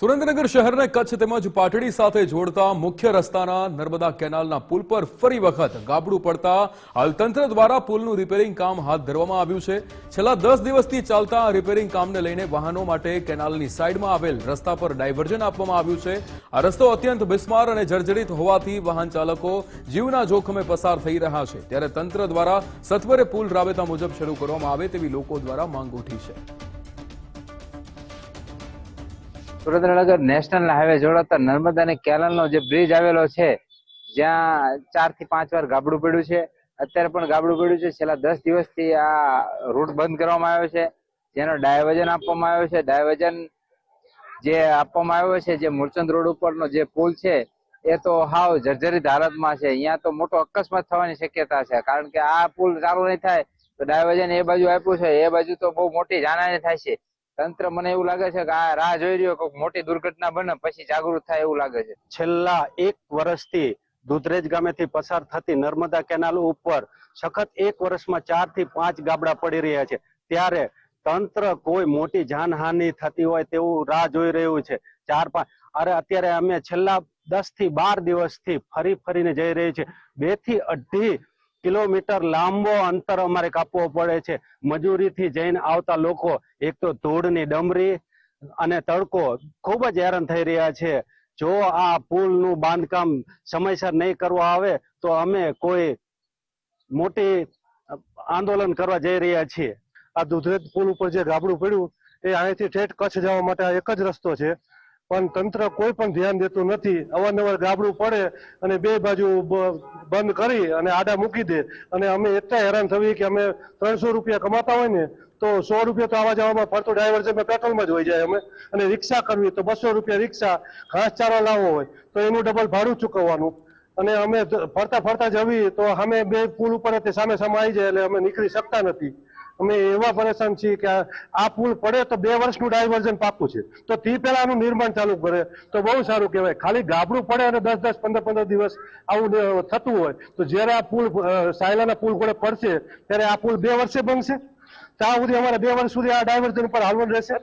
સુરેન્દ્રનગર શહેરને કચ્છ તેમજ પાટડી સાથે જોડતા મુખ્ય રસ્તાના નર્મદા કેનાલના પુલ પર ફરી વખત ગાબડું પડતા હાલ તંત્ર દ્વારા પુલનું રિપેરિંગ કામ હાથ ધરવામાં આવ્યું છે। છેલ્લા 10 દિવસથી ચાલતા આ રિપેરિંગ કામને લઈને વાહનો માટે કેનાલની સાઈડમાં આવેલ રસ્તા પર ડાયવર્ઝન આપવામાં આવ્યું છે। આ રસ્તો અત્યંત બિસ્માર અને જર્જરિત હોવાથી વાહન ચાલકો જીવના જોખમે પસાર થઈ રહ્યા છે, ત્યારે તંત્ર દ્વારા સત્વરે પુલ રાબેતા મુજબ શરૂ કરવામાં આવે તેવી લોકો દ્વારા માંગ ઉઠી છે। સુરેન્દ્રનગર નેશનલ હાઈવે જોડાતા નર્મદાની કેનાલનો જે બ્રિજ આવેલો છે, જ્યાં 4 થી 5 વાર ગાબડું પડ્યું છે। અત્યારે પણ ગાબડું પડ્યું છે। છેલ્લા 10 દિવસથી આ રૂટ બંધ કરવામાં આવ્યો છે, જેનો ડાયવર્ઝન આપવામાં આવ્યો છે। ડાયવર્ઝન જે આપવામાં આવ્યો છે, જે મૂળચંદ રોડ ઉપરનો જે પુલ છે, એ તો હાવ જર્જરિત હાલતમાં છે। અહીંયા તો મોટો અકસ્માત થવાની શક્યતા છે, કારણ કે આ પુલ ચાલુ નહીં થાય તો ડાયવર્ઝન એ બાજુ આપ્યું છે, એ બાજુ તો બહુ મોટી જાનહાની થાય છે। તંત્ર મને એવું લાગે છે કે આ રાહ જોઈ રહ્યો, કોઈક મોટી દુર્ઘટના બને પછી જાગૃત થાય એવું લાગે છે। છેલ્લા 1 વર્ષથી દુધરેજ ગામેથી પસાર થતી નર્મદા કેનાલ ઉપર સખત 1 વર્ષમાં 4 થી 5 ગાબડા પડી રહ્યા છે, ત્યારે તંત્ર કોઈ મોટી જાનહાનિ થતી હોય તેવું રાહ જોઈ રહ્યું છે। 4-5 અત્યારે અમે છેલ્લા 10 થી 12 દિવસથી ફરીને જઈ રહી છે। 2 થી 2.5 કિલોમીટર લાંબો અંતર અમારે કાપવો પડે છે। મજૂરીથી જઈને આવતા લોકો એક તો ધૂળની ડમરી અને તડકો ખૂબ જ હેરાન થઈ રહ્યા છે। જો આ પુલનું બાંધકામ સમયસર નહીં કરવા આવે તો અમે કોઈ મોટી આંદોલન કરવા જઈ રહ્યા છીએ। આ દુધરેજ પુલ ઉપર જે ગાબડું પડ્યું એ અહીંથી ઠેઠ કચ્છ જવા માટે આ એક જ રસ્તો છે, પણ તંત્ર કોઈ પણ ધ્યાન દેતું નથી। અવારનવાર ગાબડું પડે અને બે બાજુ બંધ કરી અને આડા મૂકી દે, અને અમે એટલા હેરાન થઈએ કે અમે 300 રૂપિયા કમાતા હોય ને તો 100 રૂપિયા તો આવા જવામાં ફરતો ડાયવર્ઝનમાં પેટ્રોલમાં જ વહી જાય અમે, અને રિક્ષા કરવી તો 200 રૂપિયા રિક્ષા, ઘાસચારો લાવવો હોય તો એનું ડબલ ભાડું ચૂકવવાનું, અને અમે ફરતા જવી તો અમે બે પુલ ઉપર સામે આવી જાય એટલે અમે નીકળી શકતા નથી। અમે એવા પરેશાન છીએ કે આ પુલ પડે તો 2 વર્ષનું ડાયવર્ઝન પાકું છે, તો તે પહેલા આનું નિર્માણ ચાલુ કરે તો બહુ સારું કહેવાય। ખાલી ગાબડું પડે અને 10-10, 15-15 દિવસ આવું થતું હોય તો જ્યારે આ પુલ સાયલાના પુલ ઘોડે પડશે ત્યારે આ પુલ 2 વર્ષે બનશે? ત્યાં સુધી અમારે 2 વર્ષ સુધી આ ડાયવર્ઝન ઉપર હાલવાનું રહેશે।